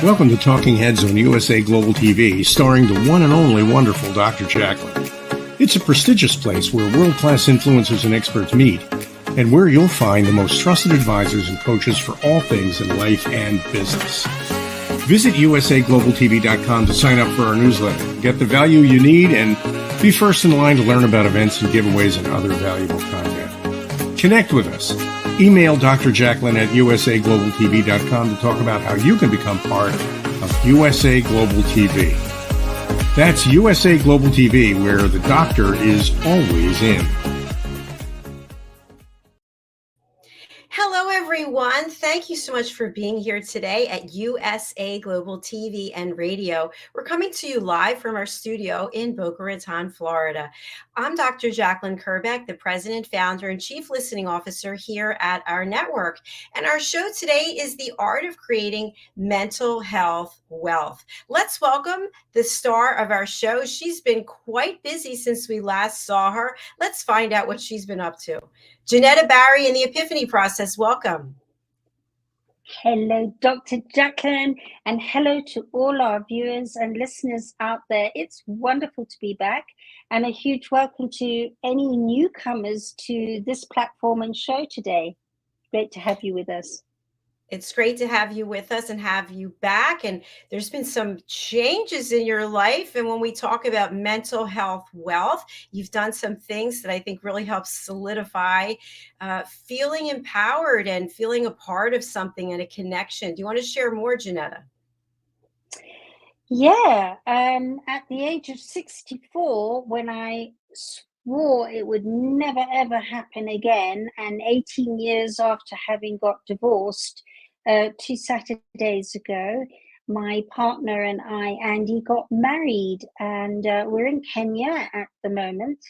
Welcome to Talking Heads on USA Global TV, starring the one and only wonderful Dr. JACALYN. It's a prestigious place where world-class influencers and experts meet, and where you'll find the most trusted advisors and coaches for all things in life and business. Visit usaglobaltv.com to sign up for our newsletter, get the value you need, and be first in line to learn about events and giveaways and other valuable content. Connect with us. Email Dr. JACALYN at usaglobaltv.com to talk about how you can become part of USA Global TV. That's USA Global TV, where the doctor is always in. Hello, everyone. Thank you so much for being here today at USA Global TV and Radio. We're coming to you live from our studio in Boca Raton, Florida. I'm Dr. JACALYN KERBECK, the president, founder, and chief listening officer here at our network. And our show today is The Art of Creating Mental Health Wealth. Let's welcome the star of our show. She's been quite busy since we last saw her. Let's find out what she's been up to. JENETTA Barry in the Epiphany Process, welcome. Hello, Dr. JACALYN, and hello to all our viewers and listeners out there. It's wonderful to be back, and a huge welcome to any newcomers to this platform and show today. Great to have you with us. It's great to have you with us and have you back. And there's been some changes in your life. And when we talk about mental health wealth, you've done some things that I think really help solidify feeling empowered and feeling a part of something and a connection. Do you want to share more, JENETTA? Yeah, at the age of 64, when I swore it would never ever happen again, and 18 years after having got divorced 2 Saturdays ago, my partner and I, Andy, got married, and we're in Kenya at the moment.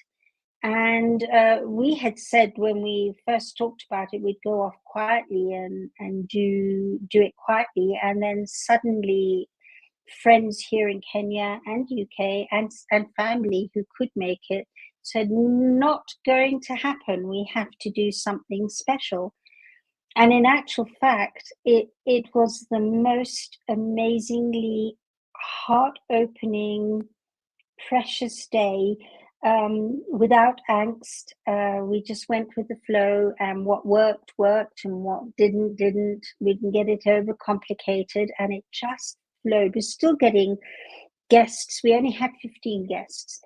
And we had said when we first talked about it, we'd go off quietly and do it quietly, and then suddenly friends here in Kenya and UK and family who could make it said, not going to happen. We have to do something special. And in actual fact, it was the most amazingly heart-opening, precious day, without angst. We just went with the flow, and what worked, and what didn't. We didn't get it overcomplicated, and it just flowed. We're still getting guests. We only had 15 guests.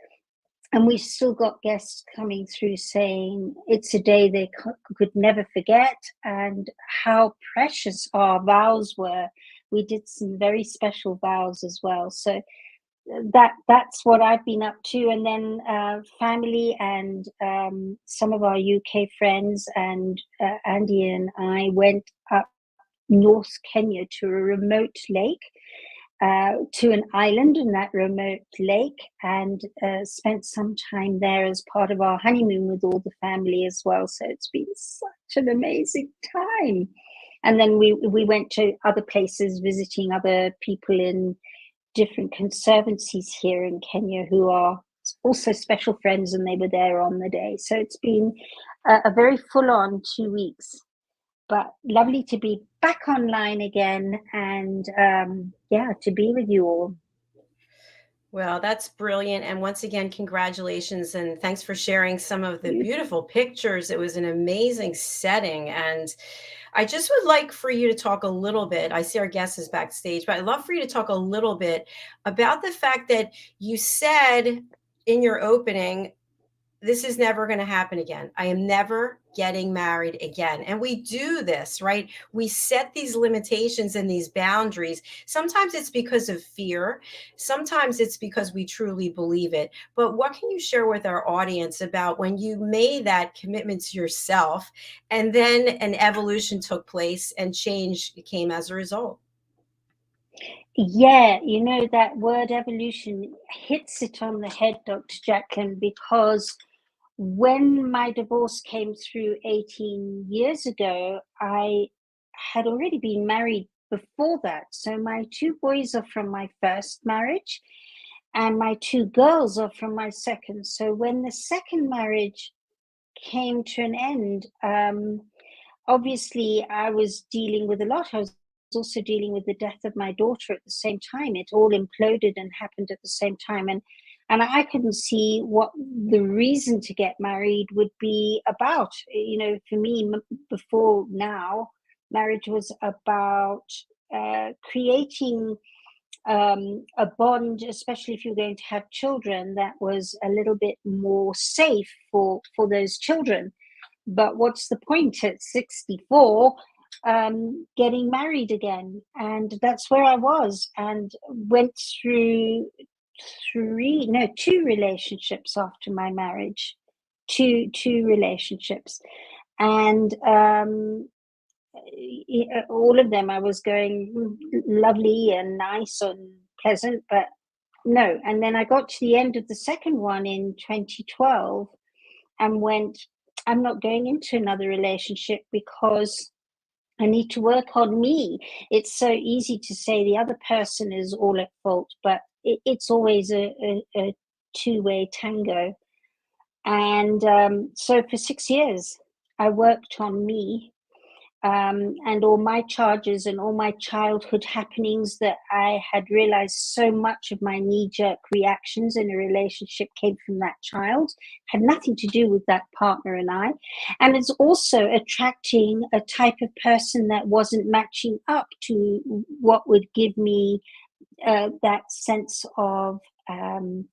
And we still got guests coming through saying it's a day they could never forget, and how precious our vows were. We did some very special vows as well. So that's what I've been up to. And then family and some of our UK friends and Andy and I went up North Kenya to a remote lake, to an island in that remote lake, and spent some time there as part of our honeymoon with all the family as well. So it's been such an amazing time. And then we went to other places, visiting other people in different conservancies here in Kenya who are also special friends, and they were there on the day. So it's been a very full-on 2 weeks. But lovely to be back online again, and to be with you all. Well, that's brilliant. And once again, congratulations. And thanks for sharing some of the beautiful pictures. It was an amazing setting. And I just would like for you to talk a little bit. I see our guest is backstage, but I'd love for you to talk a little bit about the fact that you said in your opening, this is never going to happen again. I am never getting married again. And we do this, right? We set these limitations and these boundaries. Sometimes it's because of fear. Sometimes it's because we truly believe it. But what can you share with our audience about when you made that commitment to yourself, and then an evolution took place and change came as a result? Yeah, you know, that word evolution hits it on the head, Dr. JACALYN, because when my divorce came through 18 years ago, I had already been married before that. So my 2 boys are from my first marriage, and my 2 girls are from my second. So when the second marriage came to an end, obviously I was dealing with a lot. I was also dealing with the death of my daughter at the same time. It all imploded and happened at the same time. And I couldn't see what the reason to get married would be about. You know, for me, before now, marriage was about creating a bond, especially if you're going to have children, that was a little bit more safe for those children. But what's the point at 64 getting married again? And that's where I was, and went through two relationships after my marriage, two relationships, and all of them I was going lovely and nice and pleasant, but no. And then I got to the end of the second one in 2012 and went, I'm not going into another relationship because I need to work on me. It's so easy to say the other person is all at fault, but it's always a two-way tango. And so for 6 years, I worked on me, and all my charges and all my childhood happenings that I had realized so much of my knee-jerk reactions in a relationship came from that child, had nothing to do with that partner and I. And it's also attracting a type of person that wasn't matching up to what would give me that sense of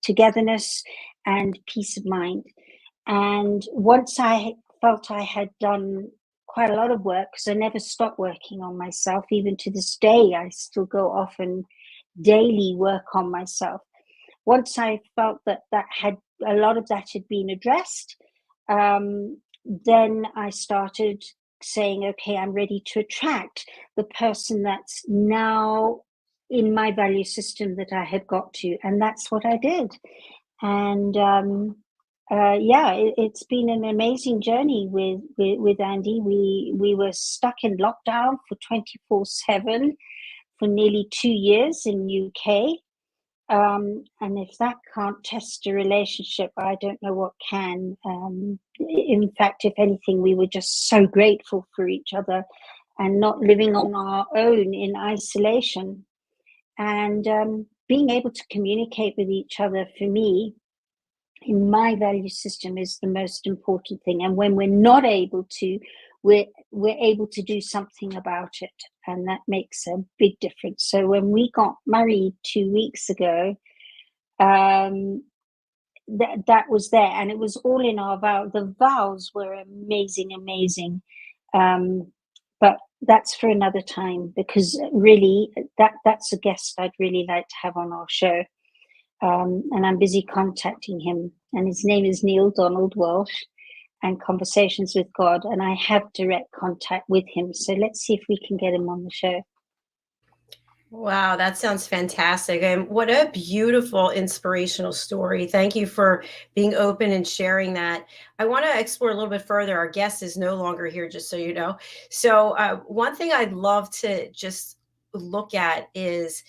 togetherness and peace of mind. And once I felt I had done quite a lot of work, because I never stopped working on myself, even to this day, I still go off and daily work on myself. Once I felt that a lot of that had been addressed, then I started saying, okay, I'm ready to attract the person that's now in my value system that I had got to. And that's what I did. And it's been an amazing journey with Andy. We were stuck in lockdown for 24/7 for nearly 2 years in UK. And if that can't test a relationship, I don't know what can. In fact, if anything, we were just so grateful for each other and not living on our own in isolation. And being able to communicate with each other, for me, in my value system, is the most important thing. And when we're not able to, we're able to do something about it, and that makes a big difference. So when we got married 2 weeks ago, that was there, and it was all in our vow. The vows were amazing. But that's for another time, because really that's a guest I'd really like to have on our show. And I'm busy contacting him, and his name is Neil Donald Welsh, and Conversations with God, and I have direct contact with him. So let's see if we can get him on the show. Wow, that sounds fantastic. And what a beautiful, inspirational story. Thank you for being open and sharing that. I want to explore a little bit further. Our guest is no longer here, just so you know. So, one thing I'd love to just look at is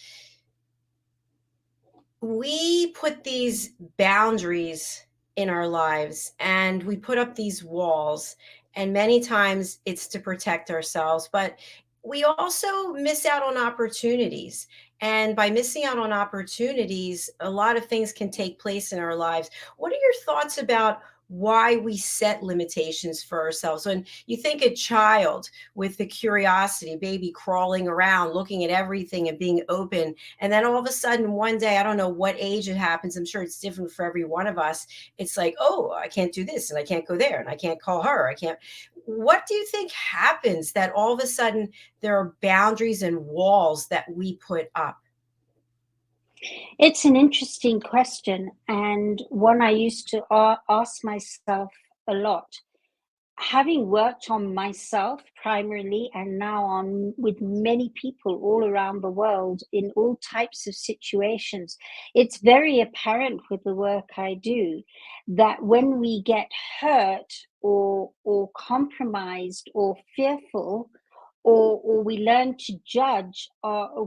we put these boundaries in our lives and we put up these walls, and many times it's to protect ourselves, but we also miss out on opportunities. And by missing out on opportunities, a lot of things can take place in our lives. What are your thoughts about why we set limitations for ourselves? When you think a child with the curiosity, baby crawling around, looking at everything and being open, and then all of a sudden one day, I don't know what age it happens, I'm sure it's different for every one of us, it's like, oh, I can't do this and I can't go there and I can't call her, I can't. What do you think happens that all of a sudden there are boundaries and walls that we put up? It's an interesting question, and one I used to ask myself a lot. Having worked on myself primarily, and now on with many people all around the world in all types of situations, it's very apparent with the work I do that when we get hurt or compromised or fearful, or we learn to judge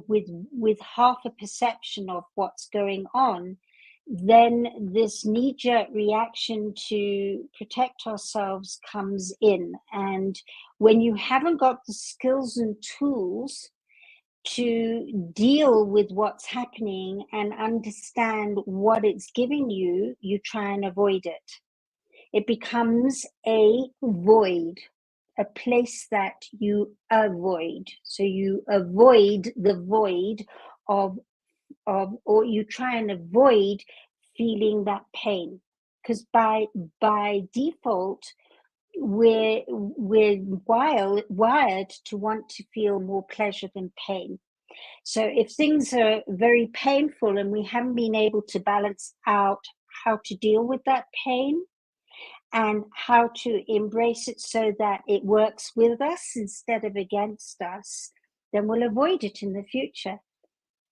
with half a perception of what's going on, then this knee-jerk reaction to protect ourselves comes in. And when you haven't got the skills and tools to deal with what's happening and understand what it's giving you, you try and avoid it. It becomes a void, a place that you avoid. So you avoid the void of or you try and avoid feeling that pain, because by default we're wired to want to feel more pleasure than pain. So if things are very painful and we haven't been able to balance out how to deal with that pain and how to embrace it so that it works with us instead of against us, then we'll avoid it in the future.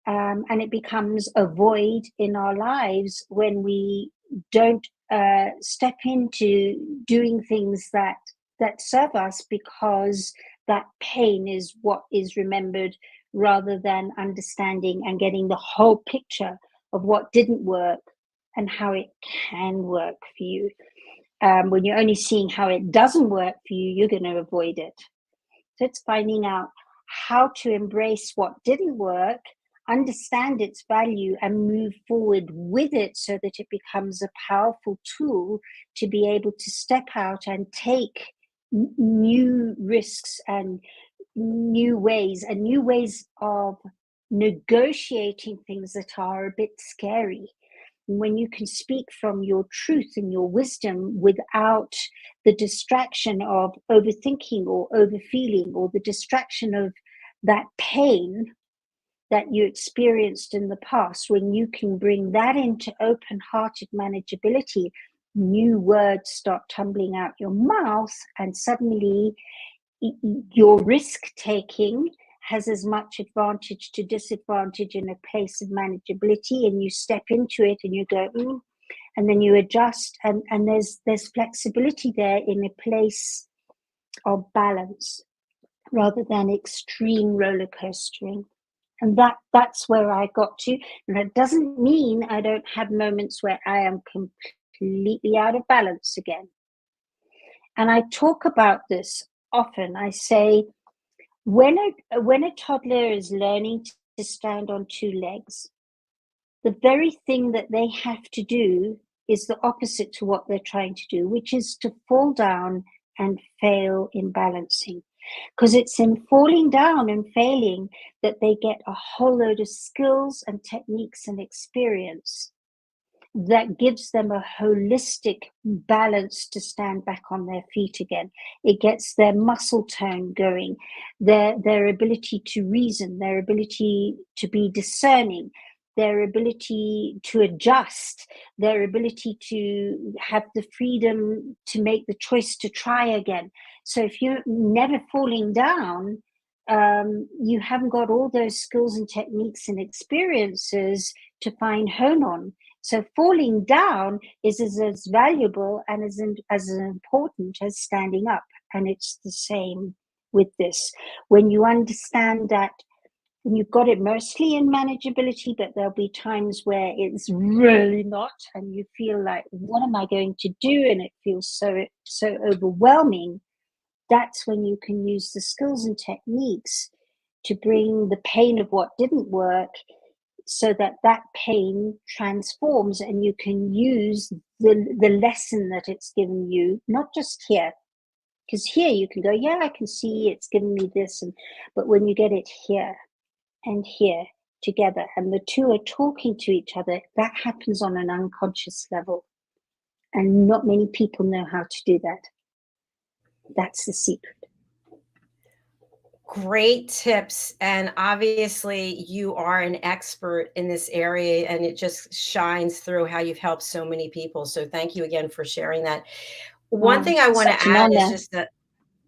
And it becomes a void in our lives when we don't step into doing things that serve us, because that pain is what is remembered, rather than understanding and getting the whole picture of what didn't work and how it can work for you. When you're only seeing how it doesn't work for you, you're going to avoid it. So it's finding out how to embrace what didn't work, understand its value, and move forward with it so that it becomes a powerful tool to be able to step out and take new risks and new ways of negotiating things that are a bit scary. When you can speak from your truth and your wisdom without the distraction of overthinking or overfeeling, or the distraction of that pain that you experienced in the past, when you can bring that into open-hearted manageability, new words start tumbling out your mouth, and suddenly your risk-taking has as much advantage to disadvantage in a place of manageability, and you step into it and you go, and then you adjust, and there's flexibility there in a place of balance rather than extreme roller coastering. And that's where I got to. And that doesn't mean I don't have moments where I am completely out of balance again. And I talk about this often. I say, when a toddler is learning to stand on two legs, the very thing that they have to do is the opposite to what they're trying to do, which is to fall down and fail in balancing. Because it's in falling down and failing that they get a whole load of skills and techniques and experience that gives them a holistic balance to stand back on their feet again. It gets their muscle tone going, their ability to reason, their ability to be discerning, their ability to adjust, their ability to have the freedom to make the choice to try again. So if you're never falling down, you haven't got all those skills and techniques and experiences to find hone on. So falling down is as valuable and as important as standing up. And it's the same with this. When you understand that you've got it mostly in manageability, but there'll be times where it's really not, and you feel like, what am I going to do? And it feels so overwhelming. That's when you can use the skills and techniques to bring the pain of what didn't work, so that pain transforms, and you can use the lesson that it's given you, not just here. Because here you can go, yeah, I can see it's given me this, but when you get it here and here together, and the two are talking to each other, that happens on an unconscious level. And not many people know how to do that. That's the secret. Great tips. And obviously, you are an expert in this area, and it just shines through how you've helped so many people. So, thank you again for sharing that. One thing I want to add is just that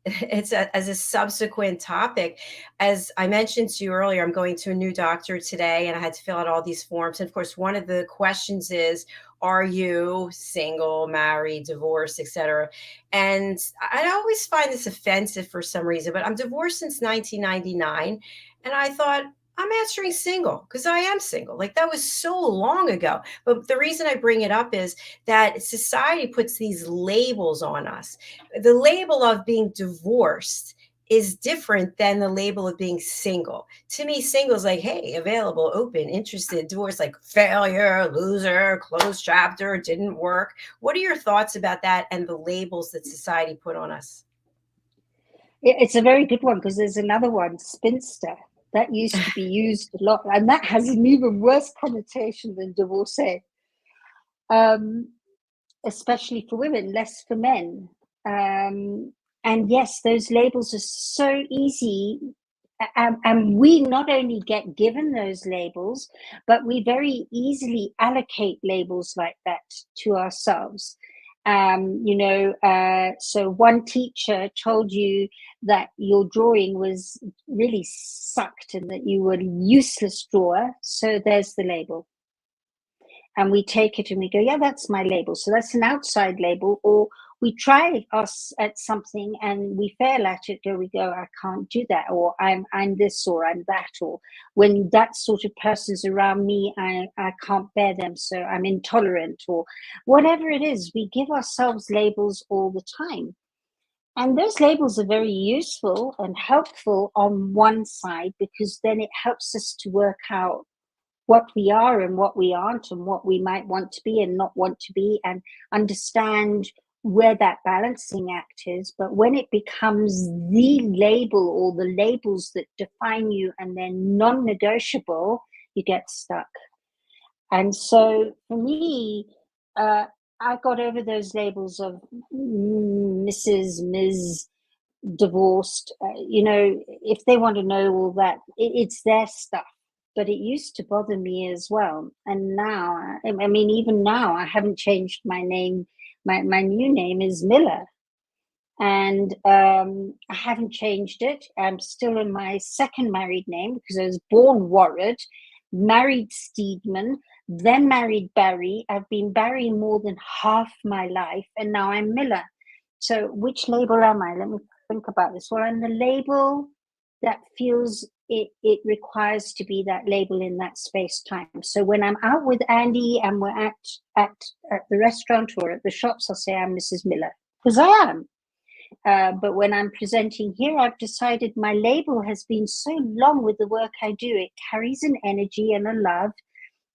it's as a subsequent topic. As I mentioned to you earlier, I'm going to a new doctor today, and I had to fill out all these forms. And of course, one of the questions is, are you single, married, divorced, etc.? And I always find this offensive for some reason, but I'm divorced since 1999. And I thought, I'm answering single because I am single. Like, that was so long ago. But the reason I bring it up is that society puts these labels on us. The label of being divorced is different than the label of being single. To me, single is like, hey, available, open, interested. Divorce, like failure, loser, closed chapter, didn't work. What are your thoughts about that and the labels that society put on us? It's a very good one, because there's another one, spinster. That used to be used a lot, and that has an even worse connotation than divorcee. Especially for women, less for men. And yes, those labels are so easy. And we not only get given those labels, but we very easily allocate labels like that to ourselves. So one teacher told you that your drawing was really sucked and that you were a useless drawer. So there's the label. And we take it and we go, yeah, that's my label. So that's an outside label. Or we try us at something and we fail at it. We go, I can't do that, or I'm this, or I'm that, or when that sort of person's around me, I can't bear them, so I'm intolerant, or whatever it is. We give ourselves labels all the time. And those labels are very useful and helpful on one side, because then it helps us to work out what we are and what we aren't, and what we might want to be and not want to be, and understand where that balancing act is. But when it becomes the label, or the labels that define you and they're non-negotiable, you get stuck. And so for me, I got over those labels of Mrs., Ms., divorced. If they want to know all that, it's their stuff. But it used to bother me as well. And now, I mean, even now, I haven't changed my name. My new name is Miller. And I haven't changed it. I'm still in my second married name, because I was born Warrett, married Steedman, then married Barry. I've been Barry more than half my life, and now I'm Miller. So which label am I? Let me think about this. Well, I'm the label that feels it requires to be that label in that space time. So when I'm out with Andy and we're at the restaurant or at the shops, I'll say I'm Mrs. Miller, because I am. But when I'm presenting here, I've decided my label has been so long with the work I do. It carries an energy and a love,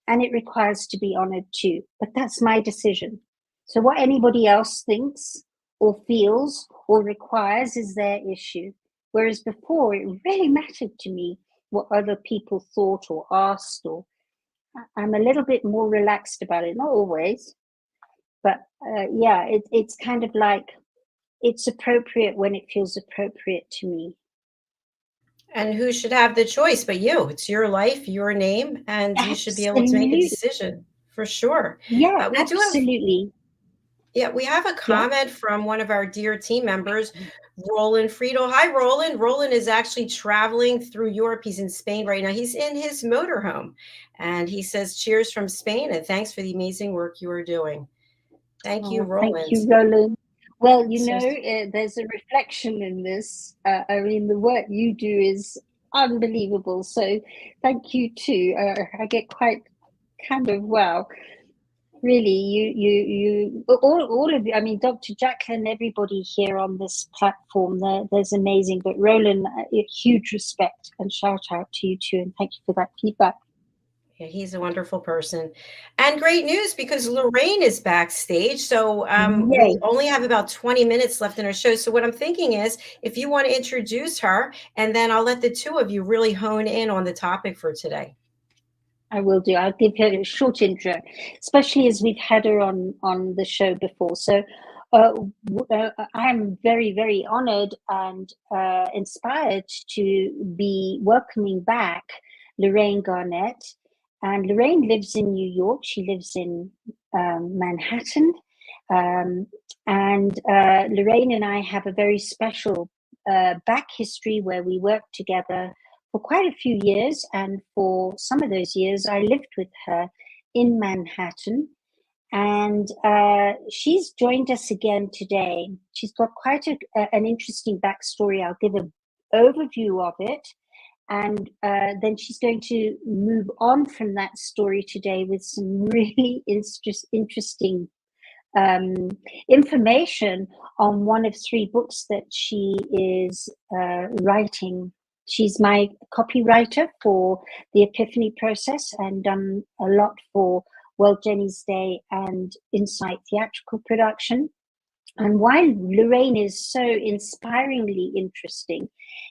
and it requires to be honored too. But that's my decision. So what anybody else thinks or feels or requires is their issue. Whereas before, it really mattered to me what other people thought or asked, or I'm a little bit more relaxed about it. Not always, but it's kind of like, it's appropriate when it feels appropriate to me. And who should have the choice but you? It's your life, your name, and you should be able to make a Absolutely. decision, for sure. Yeah, We do have absolutely. we have a Yeah. comment from one of our dear team members, Roland Friedel. Hi, Roland. Roland is actually traveling through Europe. He's in Spain right now. He's in his motorhome, and he says, cheers from Spain, and thanks for the amazing work you are doing. Thank you, Roland. Thank you, Roland. Well, So there's a reflection in this. I mean, the work you do is unbelievable. So thank you too. I get quite kind of, wow. Really, you all of you. I mean, Dr. JACALYN, everybody here on this platform, there's amazing. But Roland, huge respect and shout out to you too, and thank you for that feedback. yeah, he's a wonderful person. And great news, because Lorraine is backstage. So Yay. we only have about 20 minutes left in our show. So what I'm thinking is, if you want to introduce her, and then I'll let the two of you really hone in on the topic for today. I will do. I'll give her a short intro, especially as we've had her on the show before. So I'm very, very honored and inspired to be welcoming back Lorraine Garnett. And Lorraine lives in New York. She lives in Manhattan. And Lorraine and I have a very special back history where we worked together for quite a few years, and for some of those years I lived with her in Manhattan, and she's joined us again today. She's got quite an interesting backstory. I'll give an overview of it, and then she's going to move on from that story today with some really interesting information on one of 3 books that she is writing. She's my copywriter for the Epiphany Process and done a lot for World Jenny's Day and Insight Theatrical Production. And why Lorraine is so inspiringly interesting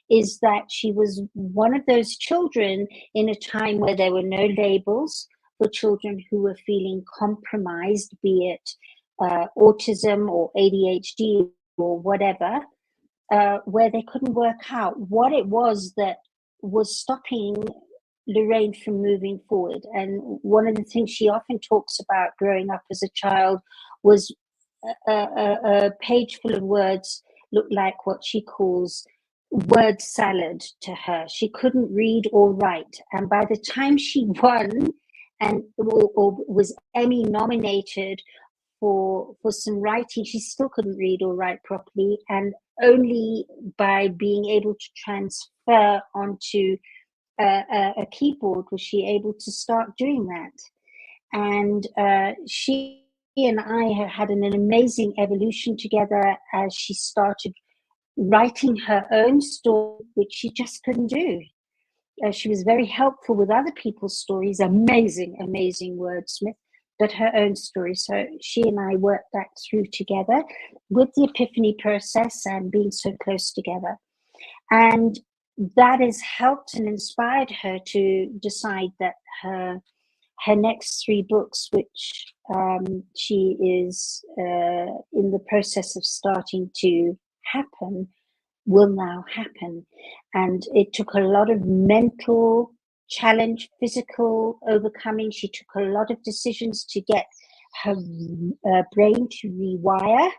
is that she was one of those children in a time where there were no labels for children who were feeling compromised, be it autism or ADHD or whatever, where they couldn't work out what it was that was stopping Lorraine from moving forward. And one of the things she often talks about growing up as a child was a page full of words looked like what she calls word salad to her. She couldn't read or write. And by the time she won and or was Emmy nominated for some writing, she still couldn't read or write properly. And only by being able to transfer onto a keyboard was she able to start doing that. And she and I have had an amazing evolution together as she started writing her own story, which she just couldn't do. She was very helpful with other people's stories, amazing wordsmith, but her own story. So she and I worked that through together with the Epiphany Process and being so close together. And that has helped and inspired her to decide that her next 3 books, which she is in the process of starting to happen, will now happen. And it took a lot of mental challenge, physical overcoming. She took a lot of decisions to get her brain to rewire.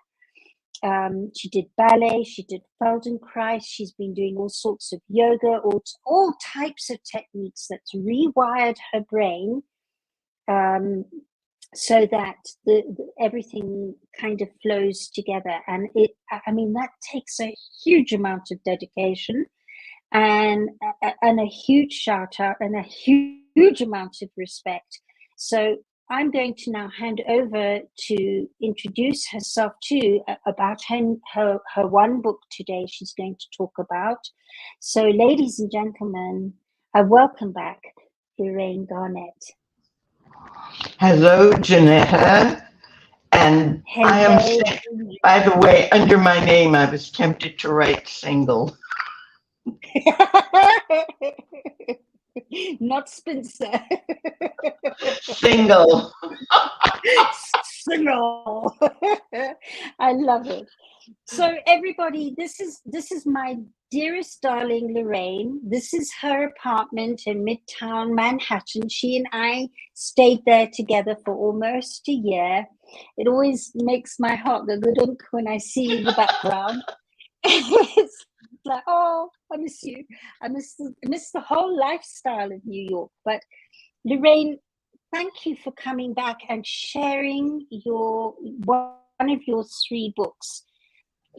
She did ballet, she did Feldenkrais, she's been doing all sorts of yoga, all types of techniques that's rewired her brain, so that everything kind of flows together. And that takes a huge amount of dedication and a huge shout out and a huge amount of respect. So I'm going to now hand over to introduce herself to about her one book today she's going to talk about. So ladies and gentlemen, I welcome back Lorraine Garnett. Hello, Janetta. And Hello. I am, by the way, under my name, I was tempted to write single. Not Spencer. Single. Single. I love it. So everybody, this is my dearest darling Lorraine. This is her apartment in Midtown Manhattan. She and I stayed there together for almost a year. It always makes my heart go good when I see the background. It's like, oh, I miss you. I miss the whole lifestyle of New York. But Lorraine, thank you for coming back and sharing one of your 3 books.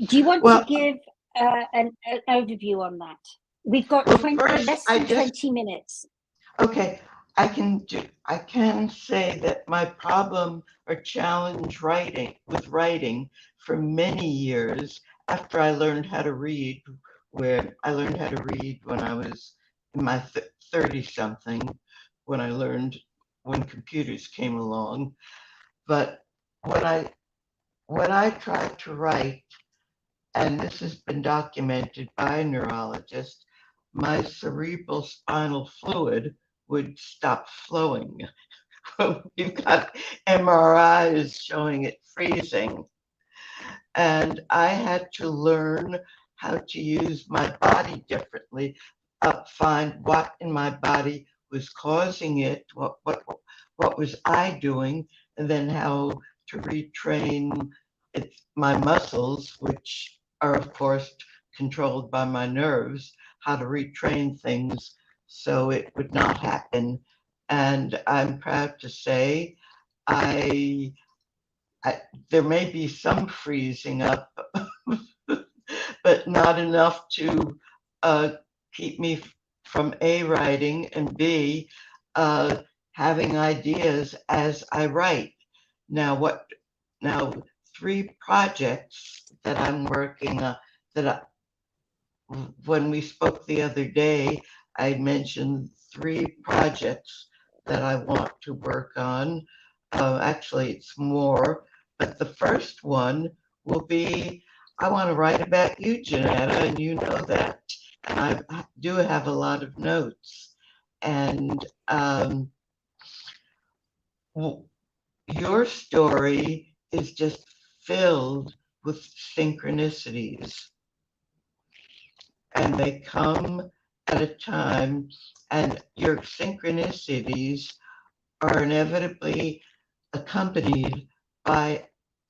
Do you want to give an overview on that? We've got less than 20 minutes. Okay, I can say that my problem or challenge with writing for many years after I learned how to read, where I learned how to read when I was in my 30-something, when computers came along. But when I tried to write, and this has been documented by a neurologist, my cerebral spinal fluid would stop flowing. We've got MRIs showing it freezing. And I had to learn how to use my body differently, find what in my body was causing it, what was I doing, and then how to retrain my muscles, which are of course controlled by my nerves, how to retrain things so it would not happen. And I'm proud to say there may be some freezing up, but not enough to keep me from A, writing, and B, having ideas as I write. Now, what now 3 projects that I'm working on that when we spoke the other day, I mentioned 3 projects that I want to work on. Actually, it's more, but the first one will be I want to write about you, Janetta, and you know that. And I do have a lot of notes. And your story is just filled with synchronicities, and they come at a time, and your synchronicities are inevitably accompanied by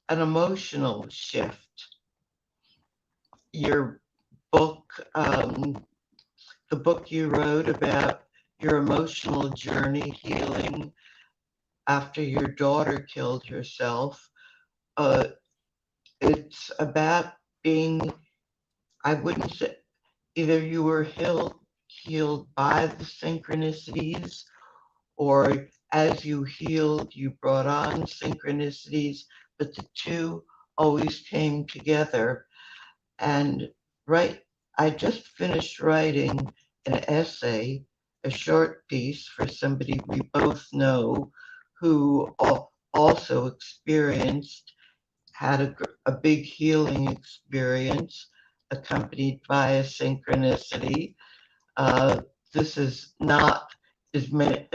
an emotional shift. Your book, the book you wrote about your emotional journey healing after your daughter killed herself, it's about being, I wouldn't say, either you were healed by the synchronicities, or as you healed, you brought on synchronicities, but the two always came together. And I just finished writing an essay, a short piece for somebody we both know who also had a big healing experience accompanied by a synchronicity. This is not as many,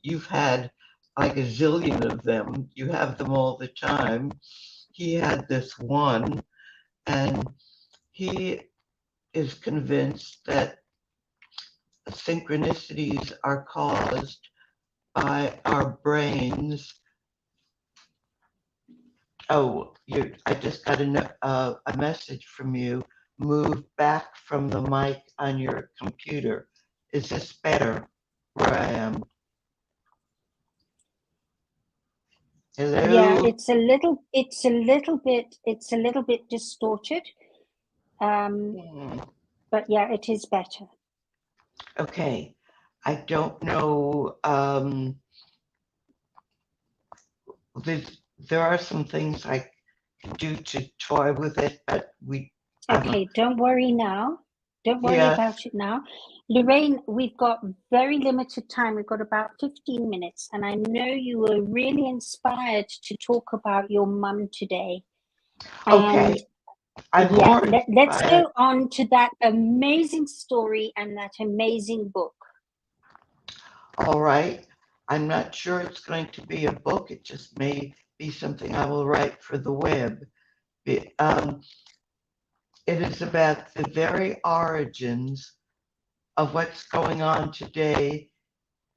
you've had like a zillion of them. You have them all the time. He had this one, and he is convinced that synchronicities are caused by our brains. Oh, I just got a message from you. Move back from the mic on your computer. Is this better where I am? Hello? Yeah, it's a little bit distorted. But yeah, it is better. Okay. I don't know. There are some things I can do to toy with it, but Okay, don't worry now. Don't worry about it now. Lorraine, we've got very limited time. We've got about 15 minutes. And I know you were really inspired to talk about your mum today. Okay. And let's go on to that amazing story and that amazing book. All right. I'm not sure it's going to be a book. It just may be something I will write for the web. It is about the very origins of what's going on today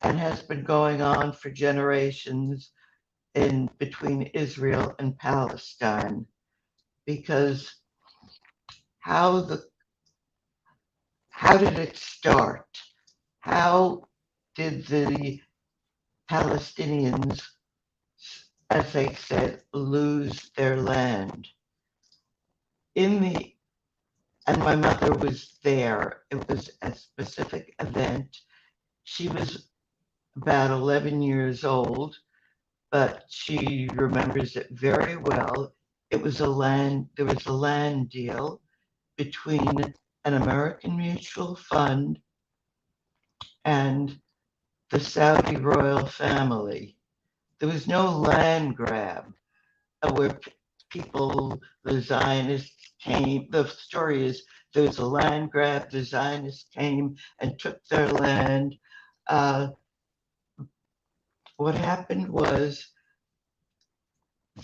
and has been going on for generations in between Israel and Palestine. Because how did it start? How did the Palestinians, as they said, lose their land? And my mother was there. It was a specific event. She was about 11 years old, but she remembers it very well. There was a land deal between an American mutual fund and the Saudi royal family. There was no land grab where the Zionists came. The story is there was a land grab, the Zionists came and took their land. What happened was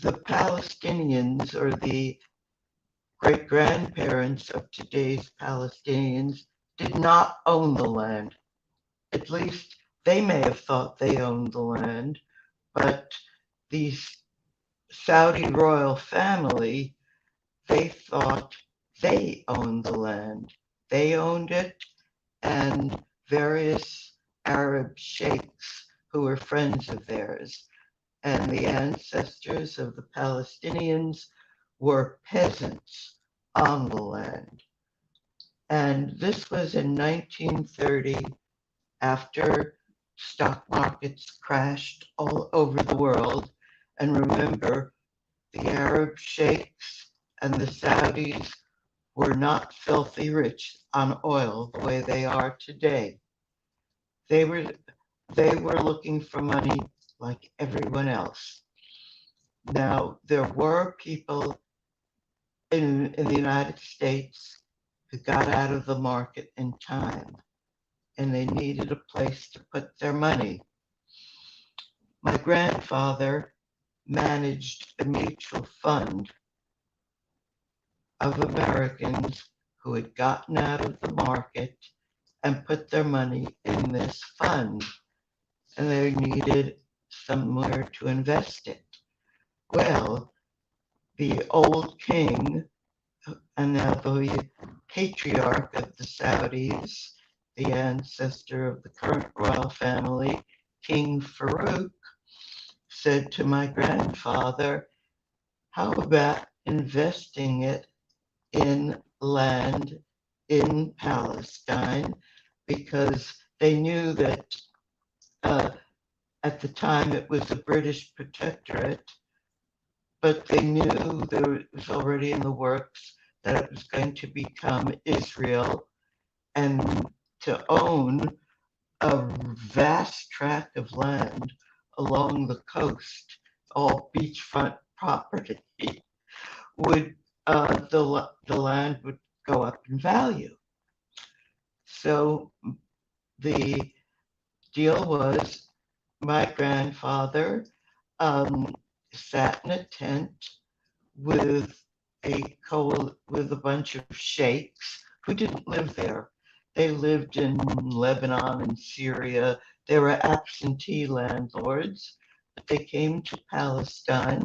the Palestinians, or the great-grandparents of today's Palestinians, did not own the land. At least they may have thought they owned the land, but the Saudi royal family, they thought they owned the land. They owned it, and various Arab sheikhs who were friends of theirs. And the ancestors of the Palestinians were peasants on the land. And this was in 1930, after stock markets crashed all over the world. And remember, The Arab sheikhs and the Saudis were not filthy rich on oil the way they are today. They were looking for money like everyone else. Now, there were people in the United States who got out of the market in time, and they needed a place to put their money. My grandfather managed a mutual fund of Americans who had gotten out of the market and put their money in this fund, and they needed somewhere to invest it. Well, the old king, and now the patriarch of the Saudis, the ancestor of the current royal family, King Farouk, said to my grandfather, how about investing it in land in Palestine? Because they knew that at the time it was a British protectorate, but they knew there was already in the works that it was going to become Israel, and to own a vast tract of land along the coast, all beachfront property, would the land would go up in value. So the deal was my grandfather sat in a tent with with a bunch of sheikhs who didn't live there. They lived in Lebanon and Syria. They were absentee landlords, but they came to Palestine,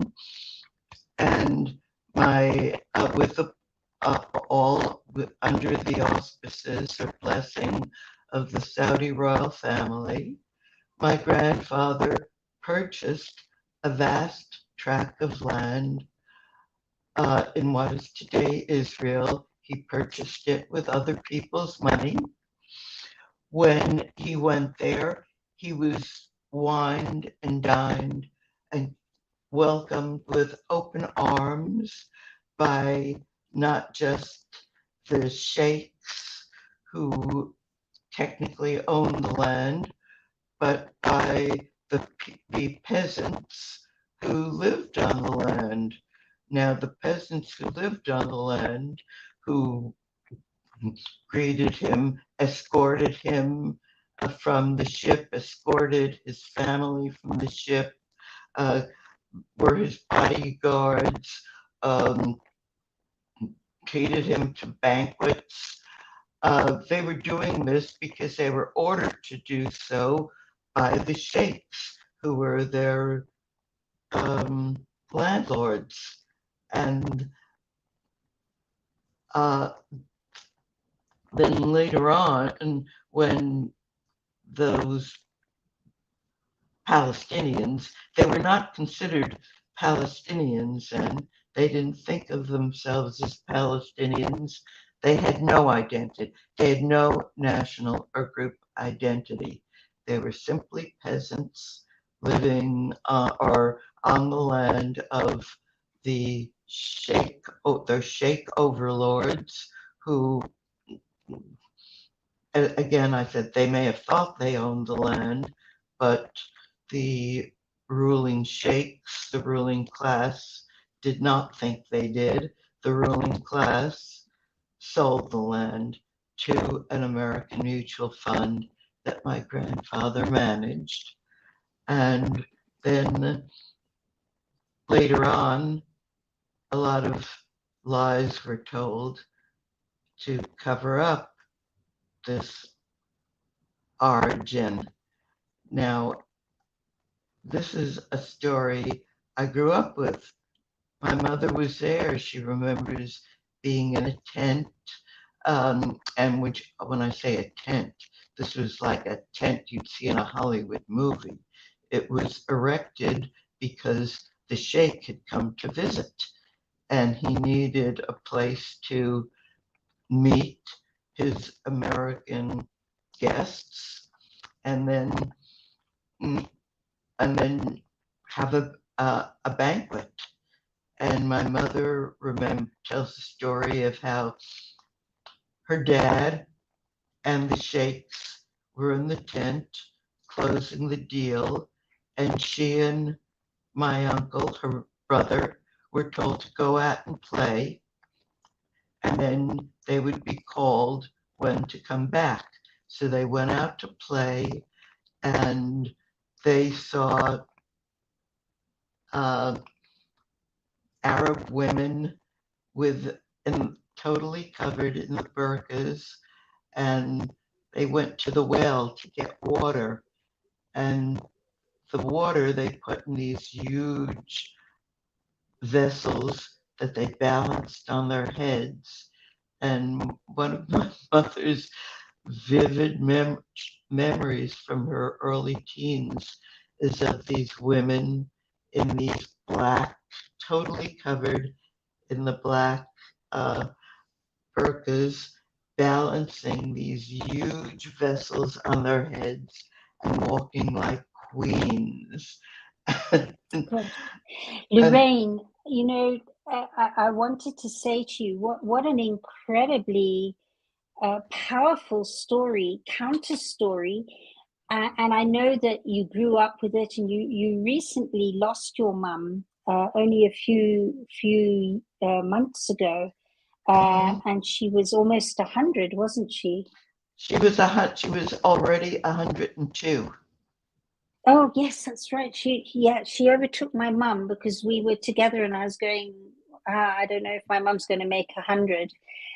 and my with the under the auspices or blessing of the Saudi royal family, my grandfather purchased a vast tract of land in what is today Israel. He purchased it with other people's money. When he went there, he was wined and dined and welcomed with open arms by not just the sheikhs who technically owned the land, but by the peasants who lived on the land. Now, the peasants who lived on the land, who greeted him, escorted him from the ship, escorted his family from the ship, were his bodyguards, treated him to banquets. They were doing this because they were ordered to do so by the sheikhs, who were their landlords. And then later on, when those Palestinians, they were not considered Palestinians, and they didn't think of themselves as Palestinians. They had no identity. They had no national or group identity. They were simply peasants living or on the land of the their sheikh overlords, who, again, I said they may have thought they owned the land, but the ruling sheikhs, the ruling class, did not think they did. The ruling class sold the land to an American mutual fund that my grandfather managed. And then later on, a lot of lies were told to cover up this origin. Now, this is a story I grew up with. My mother was there. She remembers being in a tent. And when I say a tent, this was like a tent you'd see in a Hollywood movie. It was erected because the sheikh had come to visit, and he needed a place to meet his American guests, and then have a banquet. And my mother tells the story of how her dad and the sheikhs were in the tent closing the deal, and she and my uncle, her brother, were told to go out and play, and then they would be called when to come back. So they went out to play, and they saw Arab women totally covered in the burqas, and they went to the well to get water. And the water they put in these huge vessels that they balanced on their heads. And one of my mother's vivid memories from her early teens is of these women in these black, totally covered in the black burqas, balancing these huge vessels on their heads and walking like queens. Good. Lorraine, you know, I wanted to say to you, what an incredibly powerful story, counter story. And I know that you grew up with it, and you recently lost your mum only a few months ago, and she was almost 100, wasn't she? She was already 102. Oh yes, that's right. She overtook my mum because we were together, and I was going. I don't know if my mum's going to make 100,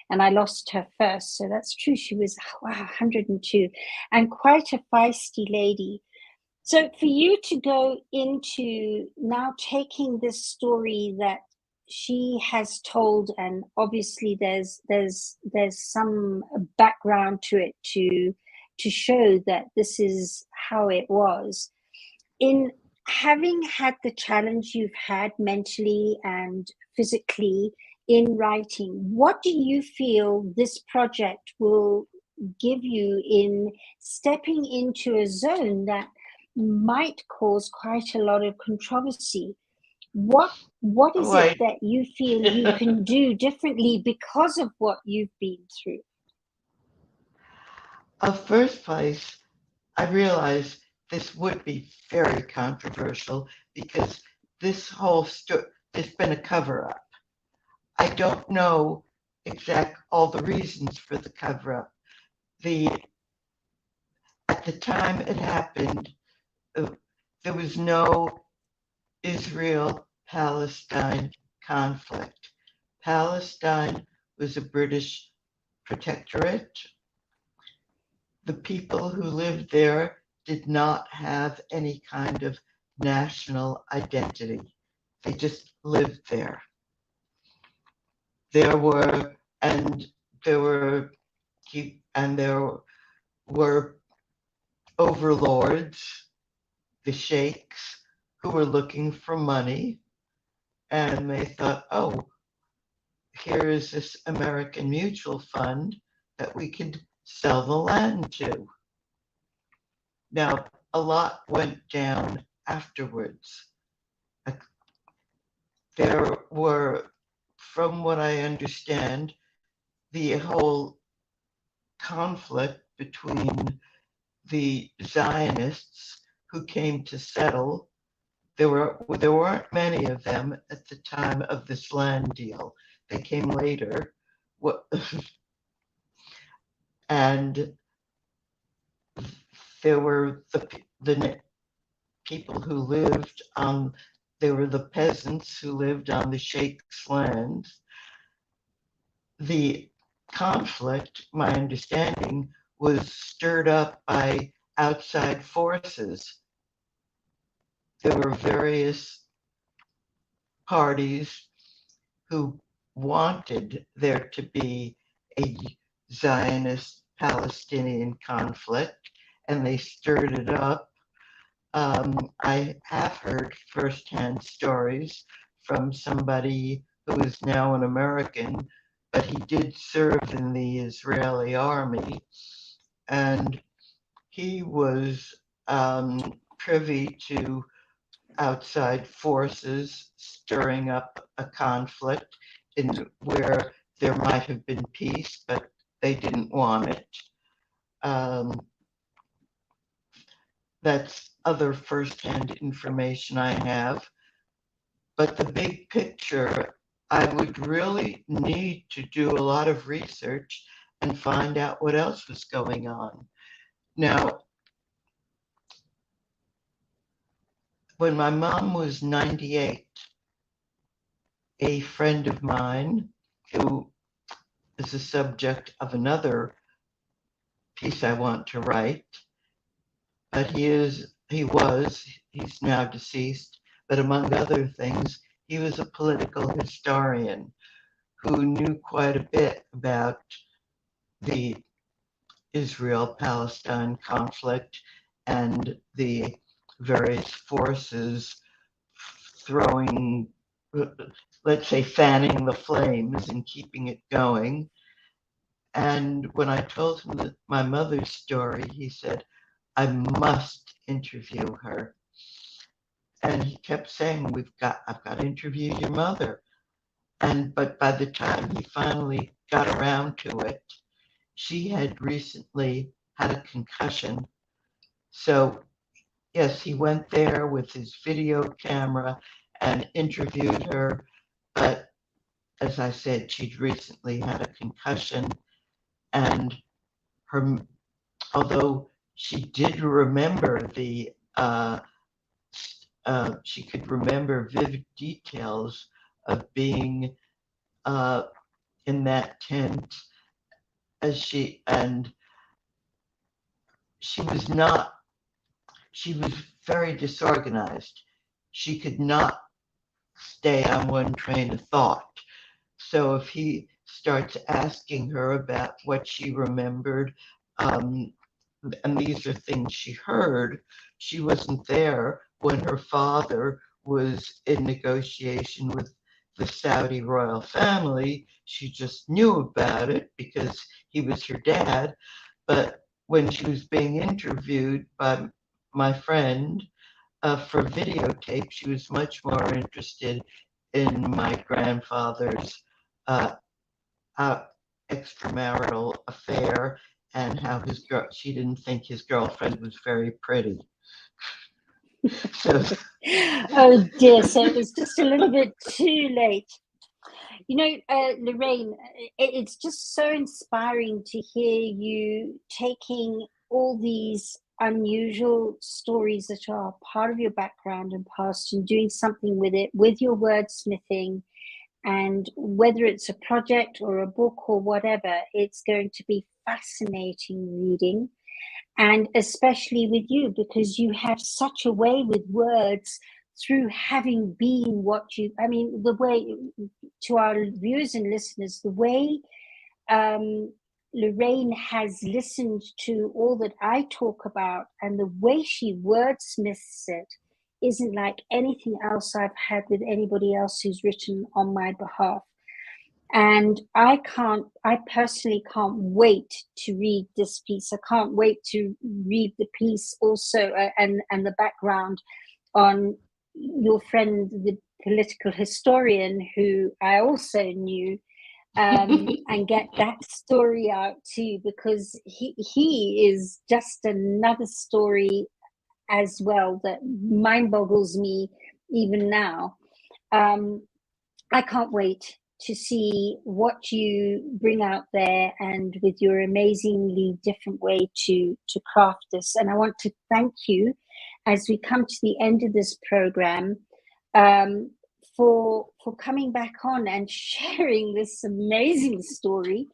and I lost her first. So that's true. She was 102, and quite a feisty lady. So for you to go into now taking this story that she has told, and obviously there's some background to it to show that this is how it was. In having had the challenge you've had mentally and physically in writing, what do you feel this project will give you in stepping into a zone that might cause quite a lot of controversy? What is it that you feel you can do differently because of what you've been through? First place, I realized this would be very controversial because this whole story, there's been a cover up. I don't know all the reasons for the cover up. At the time it happened, there was no Israel-Palestine conflict. Palestine was a British protectorate. The people who lived there did not have any kind of national identity. They just lived there. There were overlords, the sheikhs, who were looking for money, and they thought, oh, here is this American mutual fund that we could sell the land to. Now, a lot went down afterwards. There were, from what I understand, the whole conflict between the Zionists who came to settle. There weren't many of them at the time of this land deal. They came later. And there were the people who lived on, they were the peasants who lived on the sheikh's land. The conflict, my understanding, was stirred up by outside forces. There were various parties who wanted there to be a Zionist-Palestinian conflict, and they stirred it up. I have heard firsthand stories from somebody who is now an American, but he did serve in the Israeli army, and he was privy to outside forces stirring up a conflict in where there might have been peace, but they didn't want it. That's other firsthand information I have. But the big picture, I would really need to do a lot of research and find out what else was going on. Now, when my mom was 98, a friend of mine who is the subject of another piece I want to write, but he's now deceased, but among other things, he was a political historian who knew quite a bit about the Israel-Palestine conflict and the various forces throwing, let's say, fanning the flames and keeping it going. And when I told him my mother's story, he said, I must interview her. And he kept saying, I've got to interview your mother. But by the time he finally got around to it, she had recently had a concussion. So yes, he went there with his video camera and interviewed her. But as I said, she'd recently had a concussion, and although she did remember she could remember vivid details of being in that tent she was very disorganized. She could not stay on one train of thought. So if he starts asking her about what she remembered, and these are things she heard, she wasn't there when her father was in negotiation with the Saudi royal family. She just knew about it because he was her dad. But when she was being interviewed by my friend for videotape, she was much more interested in my grandfather's extramarital affair and how she didn't think his girlfriend was very pretty. So, oh dear, so it was just a little bit too late. You know, Lorraine, it's just so inspiring to hear you taking all these unusual stories that are part of your background and past and doing something with it, with your wordsmithing. And whether it's a project or a book or whatever, it's going to be fascinating reading. And especially with you, because you have such a way with words through having been what you, I mean, the way, to our viewers and listeners, the way Lorraine has listened to all that I talk about and the way she wordsmiths it isn't like anything else I've had with anybody else who's written on my behalf. And I personally can't wait to read this piece. I can't wait to read the piece also and the background on your friend, the political historian, who I also knew, and get that story out too, because he is just another story as well that mind boggles me even now. I can't wait to see what you bring out there and with your amazingly different way to craft this. And I want to thank you as we come to the end of this program for coming back on and sharing this amazing story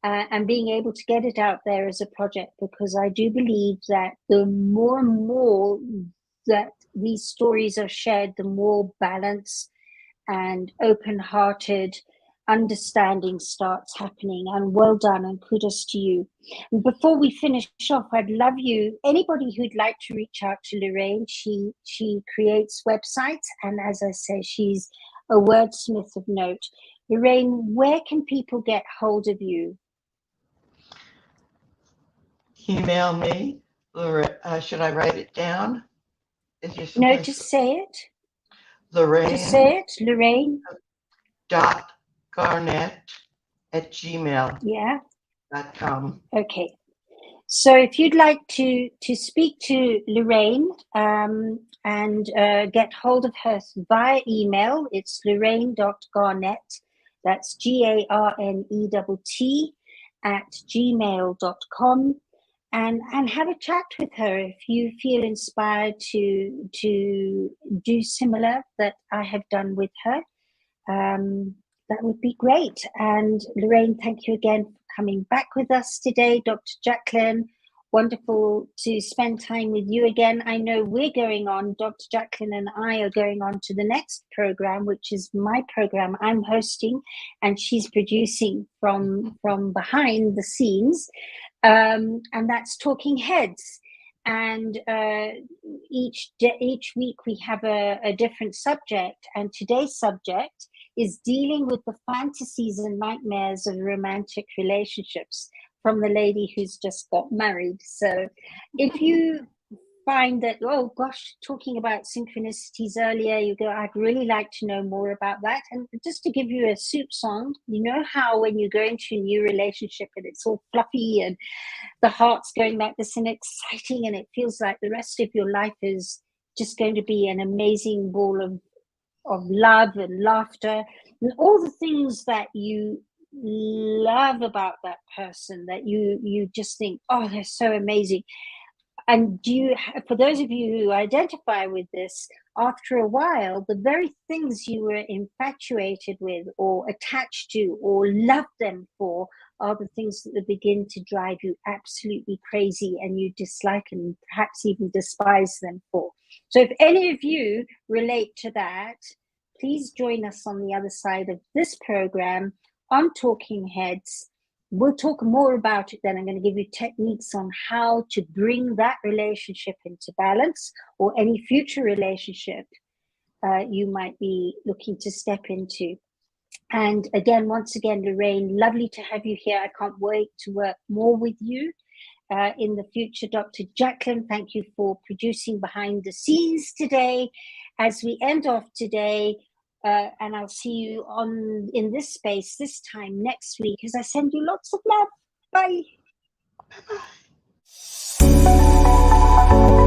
and being able to get it out there as a project, because I do believe that the more and more that these stories are shared, the more balance and open-hearted understanding starts happening. And well done and kudos to you. And before we finish off, I'd love anybody who'd like to reach out to Lorraine. She creates websites, and as I say, she's a wordsmith of note. Lorraine, where can people get hold of you? Email me, or should I write it down? Is there No, someplace? just say it. Lorraine. Just say it, Lorraine. .garnett@gmail.com. Yeah. Okay. So if you'd like to speak to Lorraine and get hold of her via email, it's lorraine.garnett, that's GARNETT @gmail.com, and have a chat with her if you feel inspired to do similar that I have done with her. That would be great. And Lorraine, thank you again for coming back with us today. Dr. JACALYN, wonderful to spend time with you again. I know we're going on, Dr. JACALYN and I are going on to the next program, which is my program I'm hosting, and she's producing from behind the scenes. And that's Talking Heads. And each week we have a different subject, and today's subject is dealing with the fantasies and nightmares of romantic relationships from the lady who's just got married. So if you find that, oh gosh, talking about synchronicities earlier, you go, I'd really like to know more about that. And just to give you a soup song, you know how when you go into a new relationship and it's all fluffy and the heart's going like this and exciting, and it feels like the rest of your life is just going to be an amazing ball of love and laughter and all the things that you love about that person, that you just think, oh, they're so amazing. And for those of you who identify with this, after a while, the very things you were infatuated with or attached to or loved them for are the things that begin to drive you absolutely crazy and you dislike and perhaps even despise them for. So if any of you relate to that, please join us on the other side of this program on Talking Heads. We'll talk more about it then. I'm going to give you techniques on how to bring that relationship into balance, or any future relationship you might be looking to step into. And again, once again, Lorraine, lovely to have you here. I can't wait to work more with you in the future. Dr. JACALYN, thank you for producing behind the scenes today. As we end off today, and I'll see you in this space this time next week, as I send you lots of love. Bye. Bye-bye.